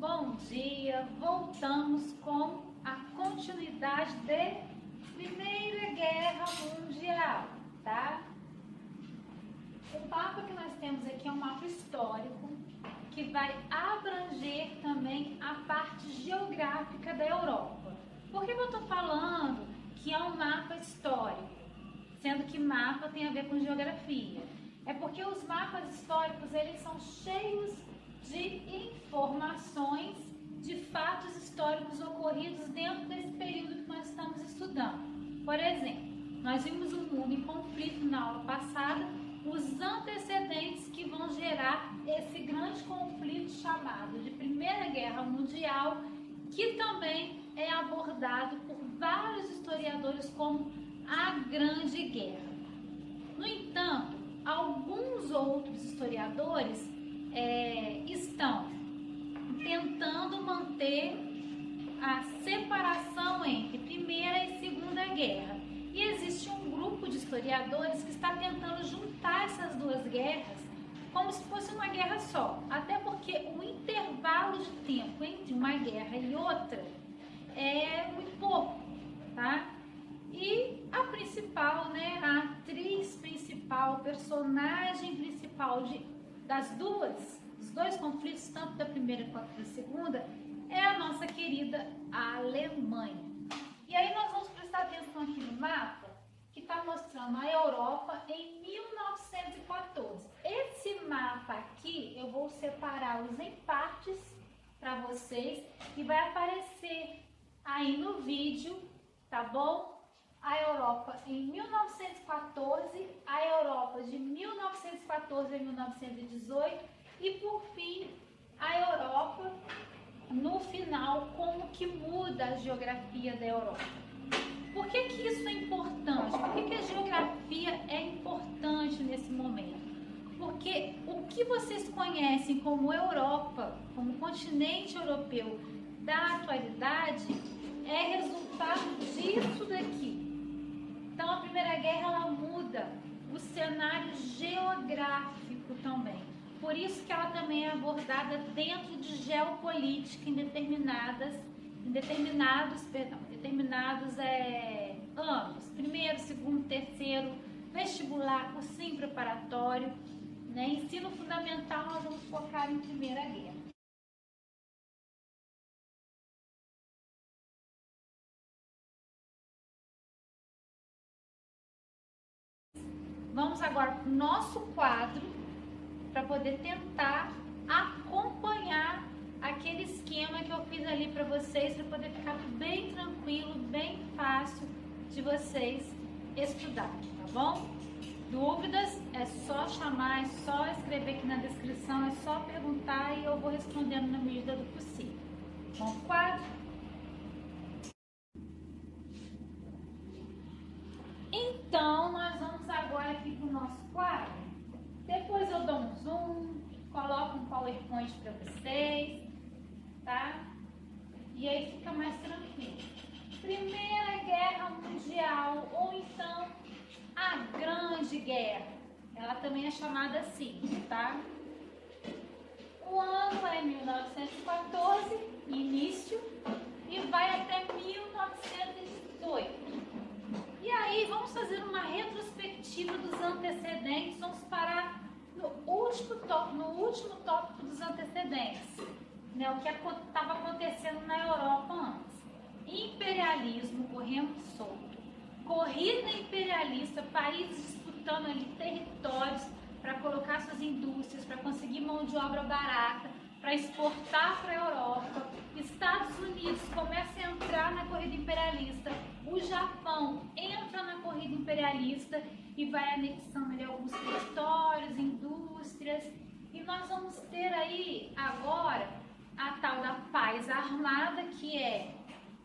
Bom dia, voltamos com a continuidade de Primeira Guerra Mundial, tá? O mapa que nós temos aqui é um mapa histórico que vai abranger também a parte geográfica da Europa. Por que eu estou falando que é um mapa histórico, sendo que mapa tem a ver com geografia? É porque os mapas históricos, eles são cheios de informações de fatos históricos ocorridos dentro desse período que nós estamos estudando. Por exemplo, nós vimos um mundo em conflito na aula passada, os antecedentes que vão gerar esse grande conflito chamado de Primeira Guerra Mundial, que também é abordado por vários historiadores como a Grande Guerra. No entanto, alguns outros historiadores estão tentando manter a separação entre Primeira e Segunda Guerra. E existe um grupo de historiadores que está tentando juntar essas duas guerras como se fosse uma guerra só. Até porque o intervalo de tempo entre uma guerra e outra é muito pouco, tá? E a principal, a atriz principal, o personagem principal dos dois conflitos, tanto da primeira quanto da segunda, é a nossa querida Alemanha. E aí nós vamos prestar atenção aqui no mapa, que está mostrando a Europa em 1914. Esse mapa aqui, eu vou separá-los em partes para vocês e vai aparecer aí no vídeo, tá bom? A Europa em 1914, a Europa de 1914 a 1918 e, por fim, a Europa no final, como que muda a geografia da Europa. Por que que isso é importante? Por que que a geografia é importante nesse momento? Porque o que vocês conhecem como Europa, como continente europeu da atualidade, é resultado disso daqui. Então, a Primeira Guerra, ela muda o cenário geográfico também. Por isso que ela também é abordada dentro de geopolítica em determinados anos. Primeiro, segundo, terceiro, vestibular, cursinho preparatório, ensino fundamental, nós vamos focar em Primeira Guerra. Vamos agora para o nosso quadro, para poder tentar acompanhar aquele esquema que eu fiz ali para vocês, para poder ficar bem tranquilo, bem fácil de vocês estudarem, tá bom? Dúvidas é só chamar, é só escrever aqui na descrição, é só perguntar e eu vou respondendo na medida do possível. Bom, quadro. Então, nós vamos agora aqui para o nosso quadro. Depois eu dou um zoom, coloco um PowerPoint para vocês, tá? E aí fica mais tranquilo. Primeira Guerra Mundial, ou então a Grande Guerra. Ela também é chamada assim, tá? O ano é 1914, início, e vai até 1918. E aí, vamos fazer uma retrospectiva dos antecedentes, vamos parar no último tópico dos antecedentes, o que estava acontecendo na Europa antes. Imperialismo correndo solto, corrida imperialista, países disputando ali territórios para colocar suas indústrias, para conseguir mão de obra barata, para exportar para a Europa. Estados Unidos começa a entrar na corrida imperialista, o Japão entra na corrida imperialista e vai anexando ali alguns territórios, indústrias, e nós vamos ter aí agora a tal da paz armada, que é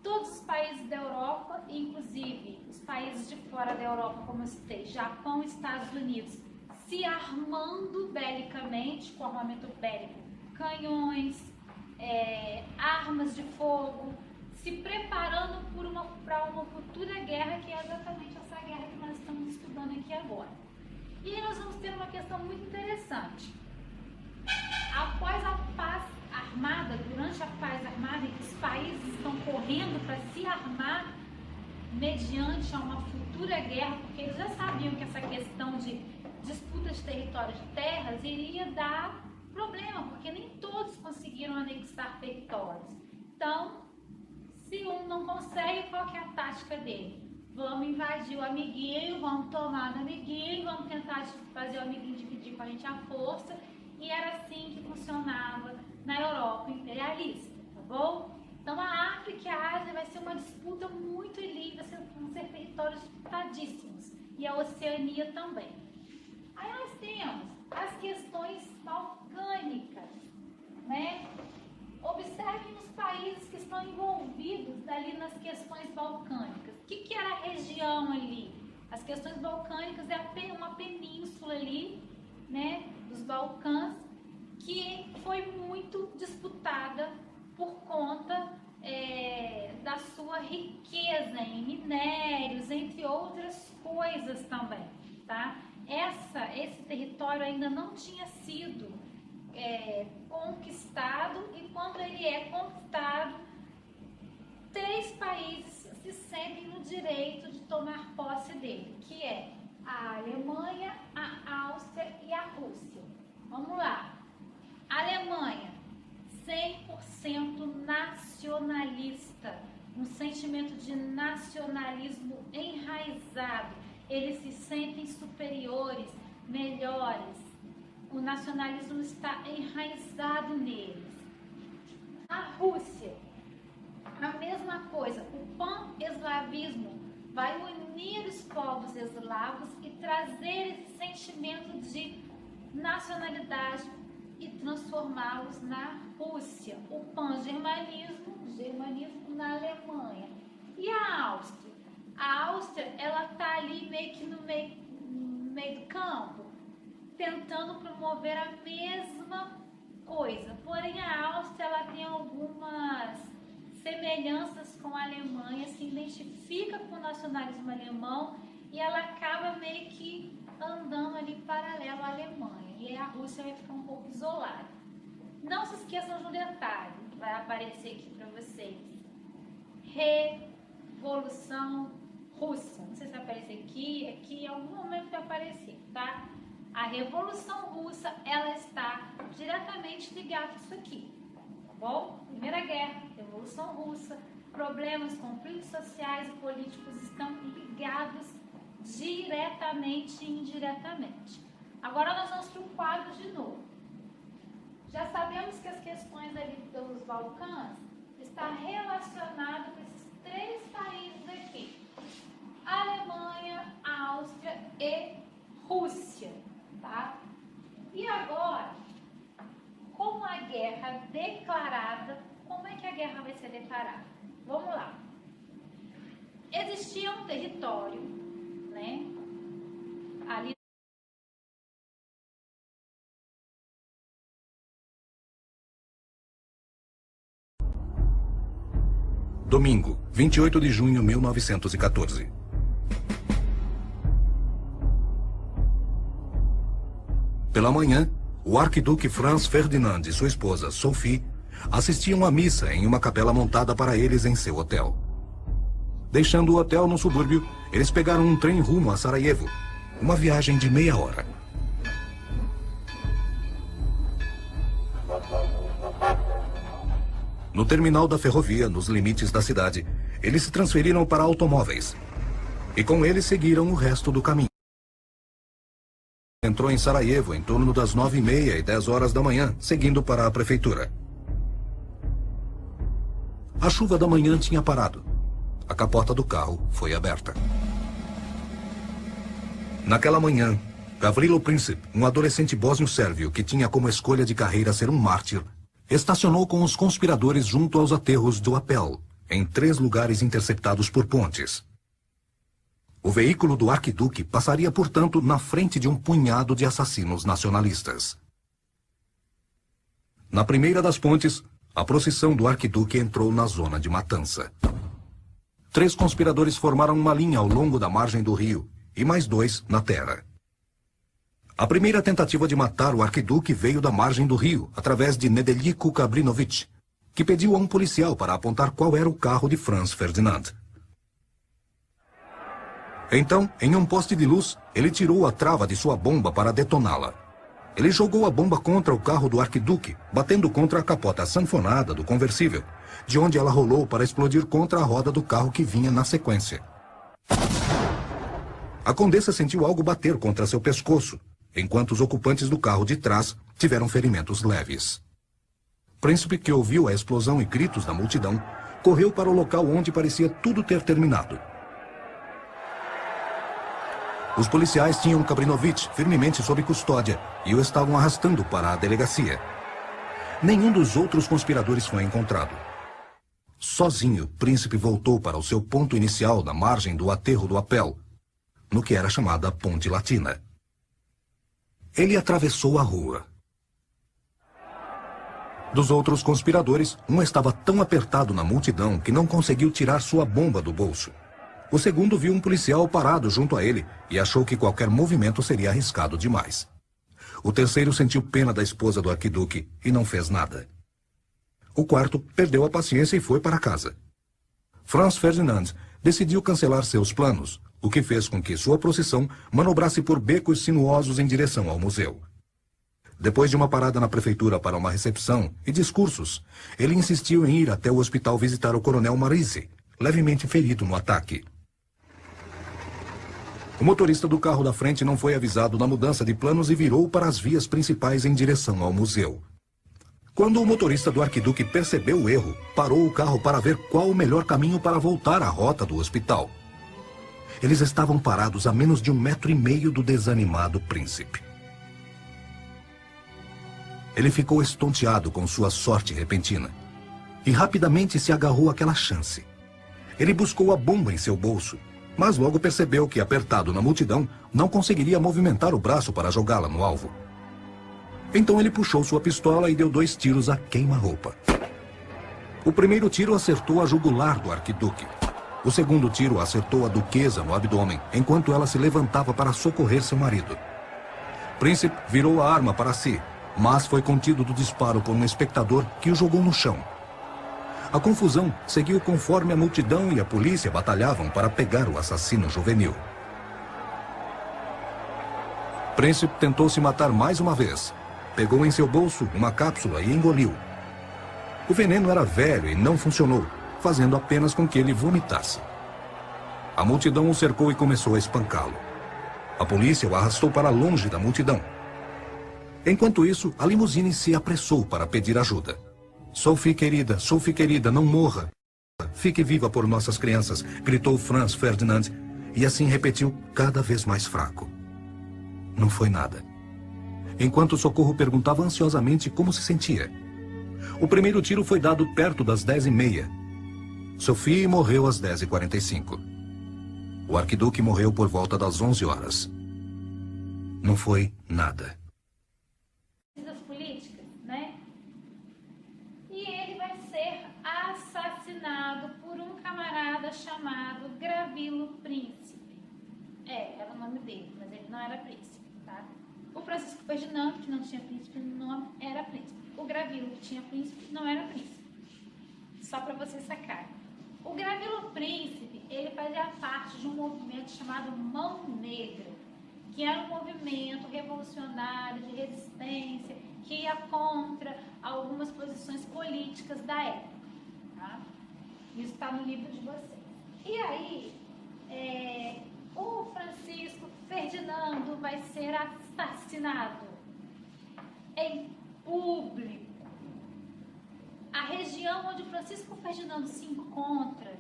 todos os países da Europa, inclusive os países de fora da Europa, como eu citei, Japão e Estados Unidos, se armando belicamente, com armamento bélico, canhões, armas de fogo, se preparando para uma futura guerra, que é exatamente essa guerra que nós estamos estudando aqui agora. E aí nós vamos ter uma questão muito interessante. Após a paz armada, durante a correndo para se armar mediante a uma futura guerra, porque eles já sabiam que essa questão de disputa de território de terras iria dar problema, porque nem todos conseguiram anexar territórios. Então, se um não consegue, qual que é a tática dele? Vamos invadir o amiguinho, vamos tomar do amiguinho, vamos tentar fazer o amiguinho dividir com a gente a força. E era assim que funcionava na Europa imperialista, tá bom? Então a África e a Ásia vai ser uma disputa muito livre, vão ser territórios disputadíssimos. E a Oceania também. Aí nós temos as questões balcânicas, né? Observem os países que estão envolvidos ali nas questões balcânicas. O que era a região ali? As questões balcânicas é uma península ali, né, dos Balcãs, que foi muito disputada por conta da sua riqueza em minérios, entre outras coisas também, tá? Esse território ainda não tinha sido conquistado, e quando ele é conquistado, 3 países se sentem no direito de tomar posse dele, que é a Alemanha, a Áustria e a Rússia. Vamos lá. A Alemanha, 100% nacionalista, um sentimento de nacionalismo enraizado. Eles se sentem superiores, melhores. O nacionalismo está enraizado neles. A Rússia, a mesma coisa. O pan-eslavismo vai unir os povos eslavos e trazer esse sentimento de nacionalidade e transformá-los na Rússia. O pan-germanismo, germanismo na Alemanha. E a Áustria? A Áustria, ela está ali meio que no meio do campo, tentando promover a mesma coisa. Porém, a Áustria, ela tem algumas semelhanças com a Alemanha, se identifica com o nacionalismo alemão e ela acaba meio que andando ali paralelo à Alemanha. E a Rússia vai ficar um pouco isolada. Não se esqueçam de um detalhe, vai aparecer aqui para vocês. Revolução Russa. Não sei se vai aparecer aqui, em algum momento vai aparecer, tá? A Revolução Russa, ela está diretamente ligada a isso aqui, tá bom? Primeira Guerra, Revolução Russa, problemas, conflitos sociais e políticos estão ligados diretamente e indiretamente. Agora nós vamos para o quadro de novo. Já sabemos que as questões ali dos Balcãs estão relacionadas com esses 3 países aqui: Alemanha, Áustria e Rússia, tá? E agora, com a guerra declarada, como é que a guerra vai ser declarada? Vamos lá. Existia um território, né, ali. Domingo, 28 de junho de 1914. Pela manhã, o arquiduque Franz Ferdinand e sua esposa, Sophie, assistiam à missa em uma capela montada para eles em seu hotel. Deixando o hotel no subúrbio, eles pegaram um trem rumo a Sarajevo, uma viagem de meia hora. No terminal da ferrovia, nos limites da cidade, eles se transferiram para automóveis. E com eles seguiram o resto do caminho. Entrou em Sarajevo em torno das 9h30 e 10 horas da manhã, seguindo para a prefeitura. A chuva da manhã tinha parado. A capota do carro foi aberta. Naquela manhã, Gavrilo Princip, um adolescente bósnio-sérvio que tinha como escolha de carreira ser um mártir, estacionou com os conspiradores junto aos aterros do Apel, em 3 lugares interceptados por pontes. O veículo do arquiduque passaria, portanto, na frente de um punhado de assassinos nacionalistas. Na primeira das pontes, a procissão do arquiduque entrou na zona de matança. 3 conspiradores formaram uma linha ao longo da margem do rio e mais 2 na terra. A primeira tentativa de matar o arquiduque veio da margem do rio, através de Nedeljko Kabrinović, que pediu a um policial para apontar qual era o carro de Franz Ferdinand. Então, em um poste de luz, ele tirou a trava de sua bomba para detoná-la. Ele jogou a bomba contra o carro do arquiduque, batendo contra a capota sanfonada do conversível, de onde ela rolou para explodir contra a roda do carro que vinha na sequência. A condessa sentiu algo bater contra seu pescoço, enquanto os ocupantes do carro de trás tiveram ferimentos leves. Príncipe, que ouviu a explosão e gritos da multidão, correu para o local onde parecia tudo ter terminado. Os policiais tinham Kabrinovich firmemente sob custódia e o estavam arrastando para a delegacia. Nenhum dos outros conspiradores foi encontrado. Sozinho, Príncipe voltou para o seu ponto inicial na margem do aterro do Apel, no que era chamada Ponte Latina. Ele atravessou a rua. Dos outros conspiradores, um estava tão apertado na multidão que não conseguiu tirar sua bomba do bolso. O segundo viu um policial parado junto a ele e achou que qualquer movimento seria arriscado demais. O terceiro sentiu pena da esposa do arquiduque e não fez nada. O quarto perdeu a paciência e foi para casa. Franz Ferdinand decidiu cancelar seus planos, o que fez com que sua procissão manobrasse por becos sinuosos em direção ao museu. Depois de uma parada na prefeitura para uma recepção e discursos, ele insistiu em ir até o hospital visitar o coronel Marise, levemente ferido no ataque. O motorista do carro da frente não foi avisado da mudança de planos e virou para as vias principais em direção ao museu. Quando o motorista do arquiduque percebeu o erro, parou o carro para ver qual o melhor caminho para voltar à rota do hospital. Eles estavam parados a menos de 1,5 metro do desanimado príncipe. Ele ficou estonteado com sua sorte repentina e rapidamente se agarrou àquela chance. Ele buscou a bomba em seu bolso, mas logo percebeu que, apertado na multidão, não conseguiria movimentar o braço para jogá-la no alvo. Então ele puxou sua pistola e deu 2 tiros a queima-roupa. O primeiro tiro acertou a jugular do arquiduque. O segundo tiro acertou a duquesa no abdômen, enquanto ela se levantava para socorrer seu marido. Príncipe virou a arma para si, mas foi contido do disparo por um espectador que o jogou no chão. A confusão seguiu conforme a multidão e a polícia batalhavam para pegar o assassino juvenil. Príncipe tentou se matar mais uma vez. Pegou em seu bolso uma cápsula e engoliu. O veneno era velho e não funcionou, fazendo apenas com que ele vomitasse. A multidão o cercou e começou a espancá-lo. A polícia o arrastou para longe da multidão. Enquanto isso, a limusine se apressou para pedir ajuda. Sophie querida, não morra. Fique viva por nossas crianças, gritou Franz Ferdinand, e assim repetiu cada vez mais fraco. Não foi nada. Enquanto o socorro perguntava ansiosamente como se sentia. O primeiro tiro foi dado perto das 10h30. Sophie morreu às 10h45. O arquiduque morreu por volta das 11 horas. Não foi nada. Políticas, né? E ele vai ser assassinado por um camarada chamado Gravilo Príncipe. Era o nome dele, mas ele não era príncipe, tá? O Francisco Ferdinando, que não tinha príncipe no nome, era príncipe. O Gravilo, que tinha príncipe, não era príncipe. Só para você sacar. O Gravilo Príncipe, ele fazia parte de um movimento chamado Mão Negra, que era um movimento revolucionário de resistência, que ia contra algumas posições políticas da época. Tá? Isso está no livro de vocês. E aí, o Francisco Ferdinando vai ser assassinado em público. A região onde o Francisco Ferdinando se encontra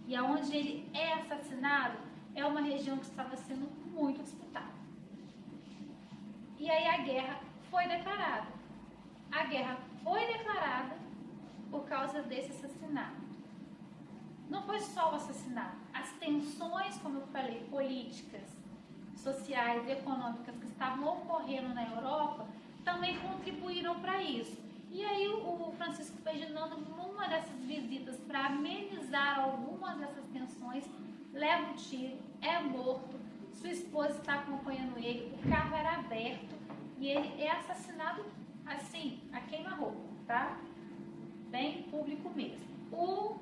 e aonde ele é assassinado é uma região que estava sendo muito disputada. E aí a guerra foi declarada. A guerra foi declarada por causa desse assassinato. Não foi só o assassinato. As tensões, como eu falei, políticas, sociais e econômicas que estavam ocorrendo na Europa também contribuíram para isso. E aí o Francisco Ferdinando, numa dessas visitas para amenizar algumas dessas tensões, leva um tiro, é morto, sua esposa está acompanhando ele, o carro era aberto e ele é assassinado assim, a queima-roupa, tá? Bem publicamente. público mesmo. O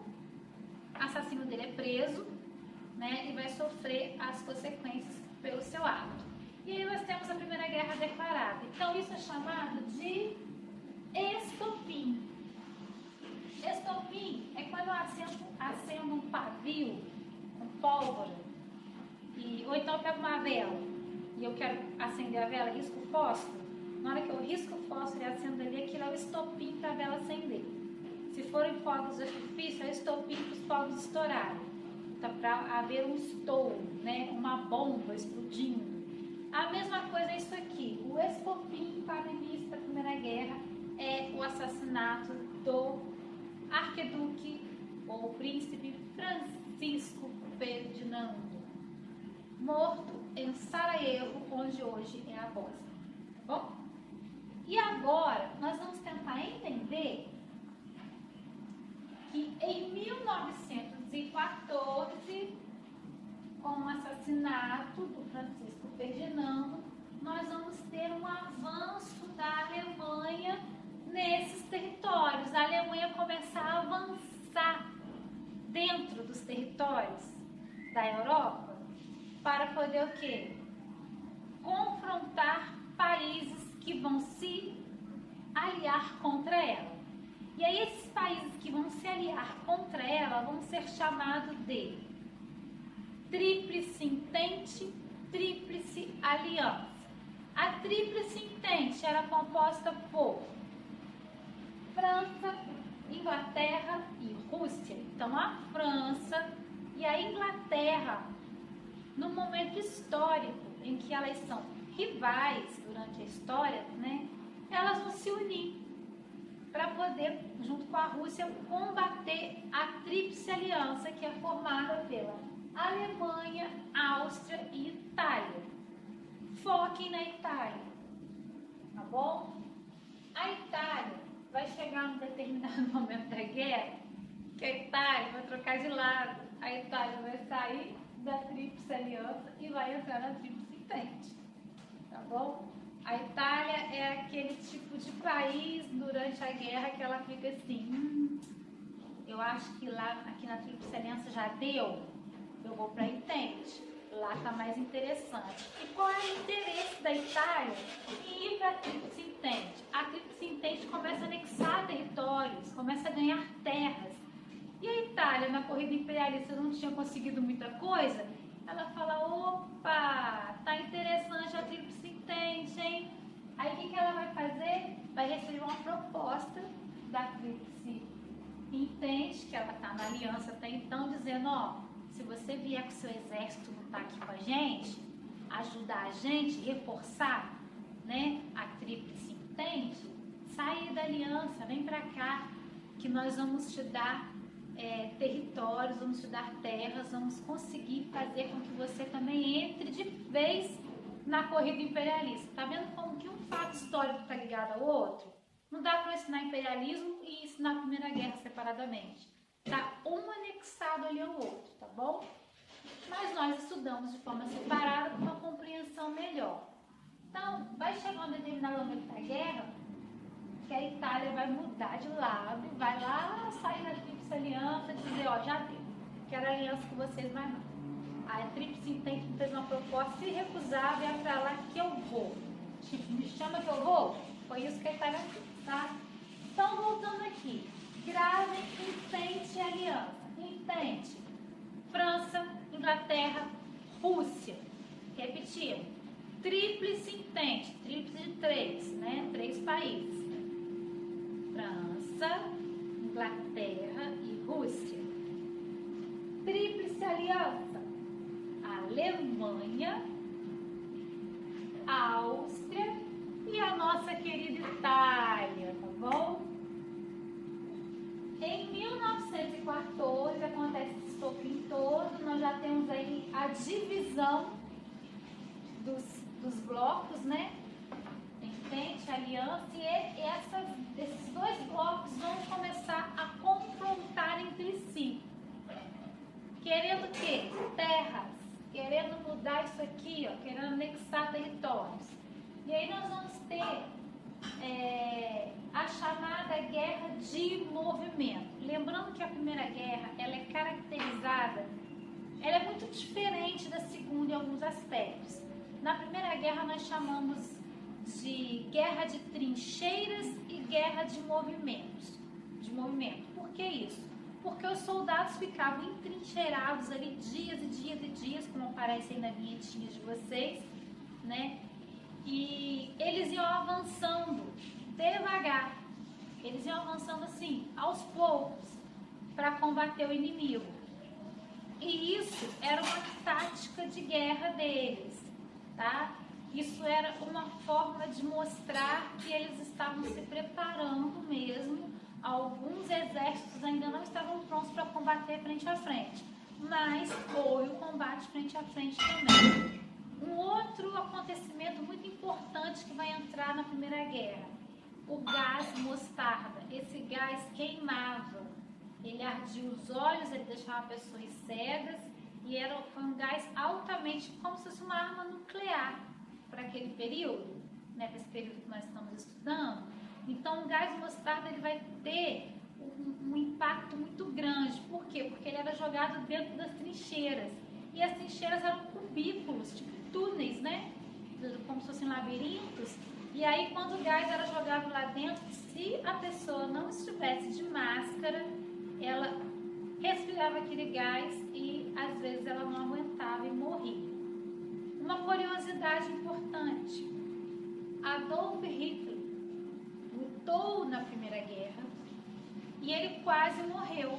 assassino dele é preso, né, e vai sofrer as consequências pelo seu ato. E aí nós temos a Primeira Guerra declarada. Então isso é chamado de estopim. Estopim é quando eu acendo um pavio com pólvora, ou então eu pego uma vela e eu quero acender a vela, risco o fósforo. Na hora que eu risco o fósforo e acendo ali, aquilo é o estopim para a vela acender. Se forem fogos de artifício, é estopim para os fogos estourarem. Tá, para haver um estouro, né? Uma bomba explodindo. A mesma coisa é isso aqui. O estopim para o início da Primeira Guerra é o assassinato do arquiduque ou príncipe Francisco Ferdinando, morto em Sarajevo, onde hoje é a Bósnia. Tá bom? E agora nós vamos tentar entender que em 1914, com o assassinato do Francisco Ferdinando, nós vamos ter um avanço da Alemanha nesses territórios. A Alemanha começar a avançar dentro dos territórios da Europa para poder o quê? Confrontar países que vão se aliar contra ela. E aí esses países que vão se aliar contra ela vão ser chamados de Tríplice Entente, Tríplice Aliança. A Tríplice Entente era composta por França, Inglaterra e Rússia. Então a França e a Inglaterra, no momento histórico em que elas são rivais durante a história, né, elas vão se unir para poder, junto com a Rússia, combater a Tríplice Aliança, que é formada pela Alemanha, Áustria e Itália. Foquem na Itália, tá bom? A Itália vai chegar num determinado momento da guerra que a Itália vai trocar de lado. A Itália vai sair da Tríplice Aliança e vai entrar na Tríplice Entente, tá bom? A Itália é aquele tipo de país durante a guerra que ela fica assim, eu acho que lá, aqui na Tríplice Aliança já deu, eu vou para a Entente, lá tá mais interessante. E qual é o interesse da Itália em ir para a Tríplice Entente? A Tríplice Entente começa a anexar territórios, começa a ganhar terras. E a Itália, na corrida imperialista, não tinha conseguido muita coisa, ela fala, opa, tá interessante a Tríplice Entente, hein? Aí o que ela vai fazer? Vai receber uma proposta da Tríplice Entente, que ela tá na aliança até então, dizendo, ó, se você vier com o seu exército lutar aqui com a gente, ajudar a gente, reforçar, né, a Tríplice Entente, sai da aliança, vem pra cá, que nós vamos te dar territórios, vamos te dar terras, vamos conseguir fazer com que você também entre de vez na corrida imperialista. Tá vendo como que um fato histórico está ligado ao outro? Não dá para ensinar imperialismo e ensinar a Primeira Guerra separadamente. Tá um anexado ali ao outro, tá bom? Mas nós estudamos de forma separada com uma compreensão melhor. Então, vai chegar um determinado momento da guerra que a Itália vai mudar de lado e vai lá sair da Tríplice Aliança e dizer, ó, já deu, quero aliança com vocês, mais não. A Tríplice Entente fez uma proposta irrecusável, é pra lá que eu vou. Tipo, me chama que eu vou? Foi isso que a Itália fez, tá? Então, voltando aqui, gravem Entente e Aliança. Entente, França, Inglaterra, Rússia. Repetindo, Tríplice Entente, tríplice de 3, né? 3 países. França, Inglaterra e Rússia. Tríplice Aliança, Alemanha, Áustria e a nossa querida Itália, tá bom? Em 1914 acontece esse estopim todo, nós já temos aí a divisão dos blocos, né? Entente, aliança, e esses dois blocos vão começar a confrontar entre si. Querendo o quê? Terras, querendo mudar isso aqui, ó, querendo anexar territórios. E aí nós vamos ter a chamada guerra de movimento. lembrando que a Primeira Guerra, ela é caracterizada, ela é muito diferente da Segunda em alguns aspectos. Na Primeira Guerra nós chamamos de guerra de trincheiras e guerra de movimentos. Por que isso? Porque os soldados ficavam entrincheirados ali dias e dias e dias, como aparece aí na vinhetinha de vocês, né? E eles iam avançando devagar, eles iam avançando assim, aos poucos, para combater o inimigo. E isso era uma tática de guerra deles, tá? Isso era uma forma de mostrar que eles estavam se preparando mesmo. Alguns exércitos ainda não estavam prontos para combater frente a frente, mas foi o combate frente a frente também. Um outro acontecimento muito importante que vai entrar na Primeira Guerra, o gás mostarda. Esse gás queimava, ele ardia os olhos, ele deixava pessoas cegas e foi um gás altamente, como se fosse uma arma nuclear para aquele período, né, para esse período que nós estamos estudando. Então o gás mostarda ele vai ter um impacto muito grande. Por quê? Porque ele era jogado dentro das trincheiras. E as trincheiras eram cubículos, tipo túneis, né? Como se fossem labirintos. E aí, quando o gás era jogado lá dentro, se a pessoa não estivesse de máscara, ela respirava aquele gás e, às vezes, ela não aguentava e morria. Uma curiosidade importante. Adolf Hitler lutou na Primeira Guerra e ele quase morreu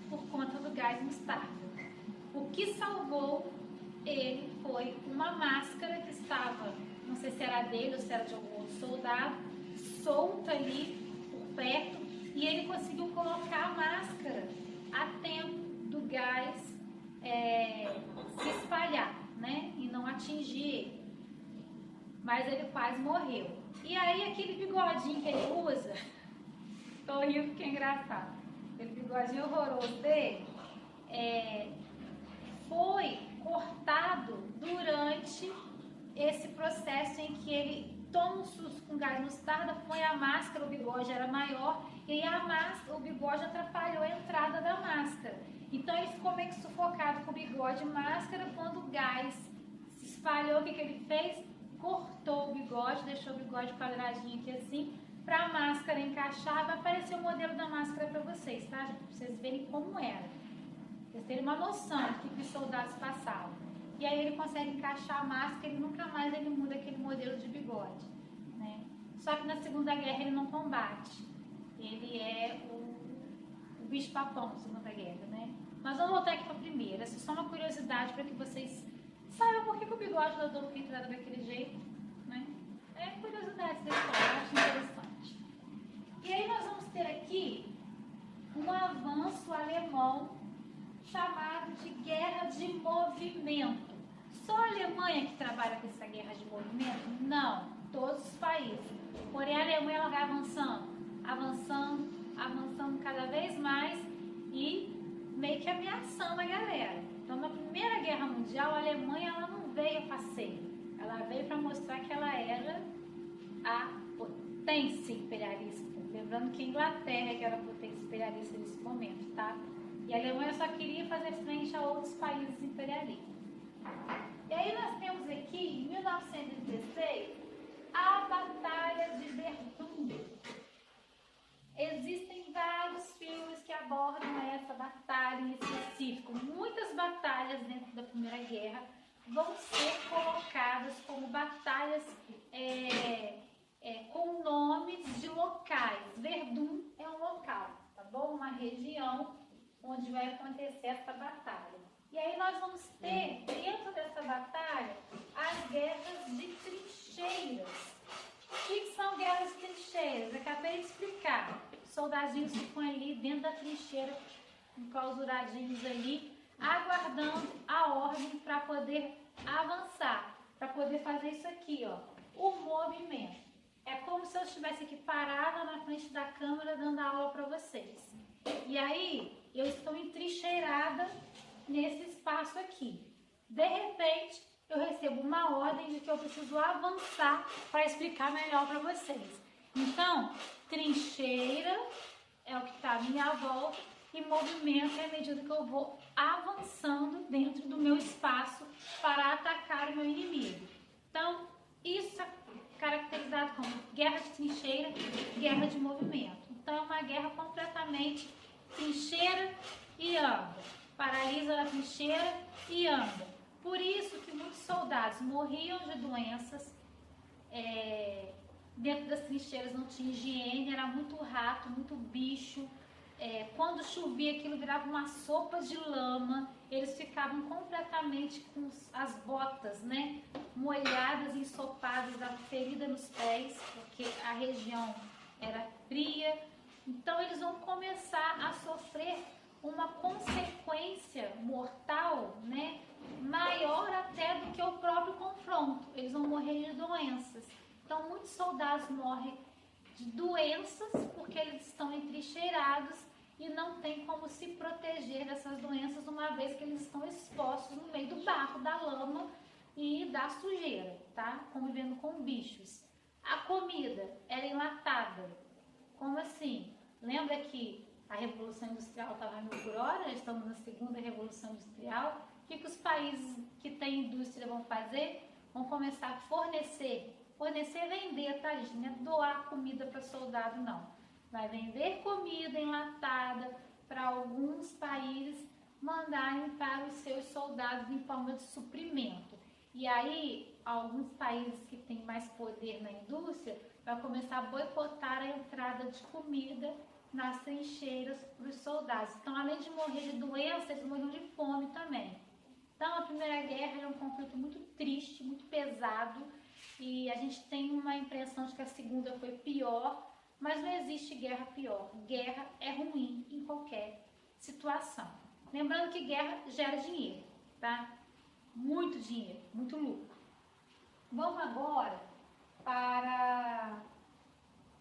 por conta do gás mostarda. O que salvou ele foi uma máscara que estava, não sei se era dele ou se era de algum outro soldado, solta ali por perto, e ele conseguiu colocar a máscara a tempo do gás se espalhar, né, e não atingir ele. Mas ele quase morreu. E aí aquele bigodinho que ele usa, tô rindo porque é engraçado, aquele bigodinho horroroso dele, foi cortado durante esse processo em que ele toma um susto com gás mostarda, põe a máscara, o bigode era maior, e o bigode atrapalhou a entrada da máscara. Então ele ficou meio que sufocado com o bigode e máscara. Quando o gás se espalhou, o que ele fez? Cortou o bigode, deixou o bigode quadradinho aqui assim, para a máscara encaixar. Vai aparecer o modelo da máscara para vocês, tá? Para vocês verem como era. Vocês terem uma noção do que os soldados passavam. E aí ele consegue encaixar a máscara e nunca mais ele muda aquele modelo de bigode, né? Só que na Segunda Guerra ele não combate. Ele é o bicho-papão da Segunda Guerra, né? Mas vamos voltar aqui para a Primeira. Essa é só uma curiosidade para que vocês saibam por que o bigode do Adolf Hitler era daquele jeito, né? É curiosidade da história, eu acho interessante. E aí nós vamos ter aqui um avanço alemão chamado de guerra de movimento. Só a Alemanha que trabalha com essa guerra de movimento? Não, todos os países. Porém a Alemanha ela vai avançando cada vez mais e meio que ameaçando a galera. Então na Primeira Guerra Mundial a Alemanha ela não veio a passeio, ela veio para mostrar que ela era a potência imperialista. Lembrando que a Inglaterra que era a potência imperialista nesse momento, tá? E a Alemanha só queria fazer frente a outros países imperialistas. E aí nós temos aqui, em 1916, a Batalha de Verdun. Existem vários filmes que abordam essa batalha em específico. Muitas batalhas dentro da Primeira Guerra vão ser colocadas como batalhas com nomes de locais. Verdun é um local, tá bom? Uma região onde vai acontecer essa batalha. E aí nós vamos ter, dentro dessa batalha, as guerras de trincheiras. O que são guerras de trincheiras? Eu acabei de explicar. Os soldadinhos ficam ali dentro da trincheira, enclausuradinhos ali, aguardando a ordem para poder avançar, para poder fazer isso aqui, ó, o movimento. É como se eu estivesse aqui parada na frente da câmera dando aula para vocês. E aí, eu estou entrincheirada nesse espaço aqui. De repente, eu recebo uma ordem de que eu preciso avançar para explicar melhor para vocês. Então, trincheira é o que está à minha volta e movimento à medida que eu vou avançando dentro do meu espaço para atacar o meu inimigo. Então, isso é caracterizado como guerra de trincheira, guerra de movimento. Então, é uma guerra completamente trincheira e anda, paralisa a trincheira e anda. Por isso que muitos soldados morriam de doenças, dentro das trincheiras não tinha higiene, era muito rato, muito bicho. Quando chovia, aquilo virava uma sopa de lama, eles ficavam completamente com as botas, né, molhadas, ensopadas, da ferida nos pés, porque a região era fria. Então eles vão começar a sofrer uma consequência mortal, né, maior até do que o próprio confronto. Eles vão morrer de doenças. Então muitos soldados morrem de doenças porque eles estão entrincheirados e não tem como se proteger dessas doenças, uma vez que eles estão expostos no meio do barro, da lama e da sujeira, tá? Convivendo com bichos. A comida era enlatada. Como assim? Lembra que a Revolução Industrial estava a 1000 por hora? Estamos na segunda Revolução Industrial. O que os países que têm indústria vão fazer? Vão começar a fornecer vender, tá, gente? Não é doar comida para soldado, não. Vai vender comida enlatada para alguns países mandarem para os seus soldados em forma de suprimento. E aí, alguns países que têm mais poder na indústria vão começar a boicotar a entrada de comida nas trincheiras para os soldados. Então, além de morrer de doença, eles morriam de fome também. Então, a Primeira Guerra é um conflito muito triste, muito pesado, e a gente tem uma impressão de que a Segunda foi pior, mas não existe guerra pior. Guerra é ruim em qualquer situação. Lembrando que guerra gera dinheiro, tá? Muito dinheiro, muito lucro. Vamos agora para...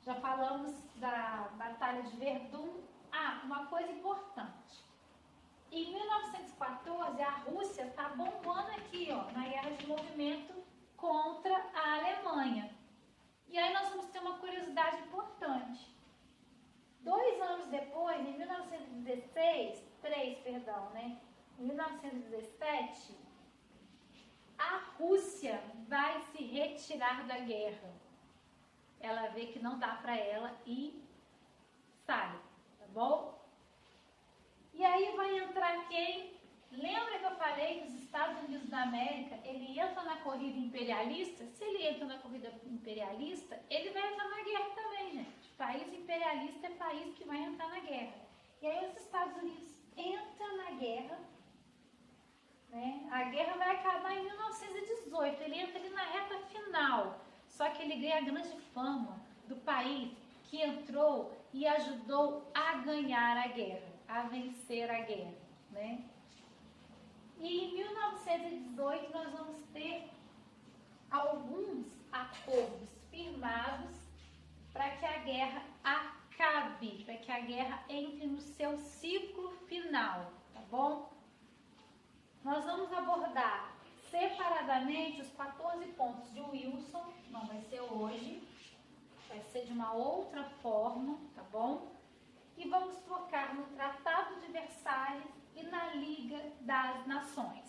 Já falamos da Batalha de Verdun. Uma coisa importante. Em 1914, a Rússia está bombando aqui, ó, na guerra de movimento contra a Alemanha. E aí nós vamos ter uma curiosidade importante. 2 anos depois, em 1917, a Rússia vai se retirar da guerra. Ela vê que não dá para ela e sai, tá bom? E aí vai entrar quem? Lembra que eu falei que os Estados Unidos da América, ele entra na corrida imperialista? Se ele entra na corrida imperialista, ele vai entrar na guerra também, gente. País imperialista é país que vai entrar na guerra. E aí os Estados Unidos entram na guerra, né? A guerra vai acabar em 1918, ele entra ali na reta final. Só que ele ganha a grande fama do país que entrou e ajudou a ganhar a guerra, a vencer a guerra, né? E em 1918 nós vamos ter alguns acordos firmados para que a guerra acabe, para que a guerra entre no seu ciclo final, tá bom? Nós vamos abordar separadamente os 14 pontos de Wilson, não vai ser hoje, vai ser de uma outra forma, tá bom? E vamos focar no Tratado de Versalhes e na Liga das Nações.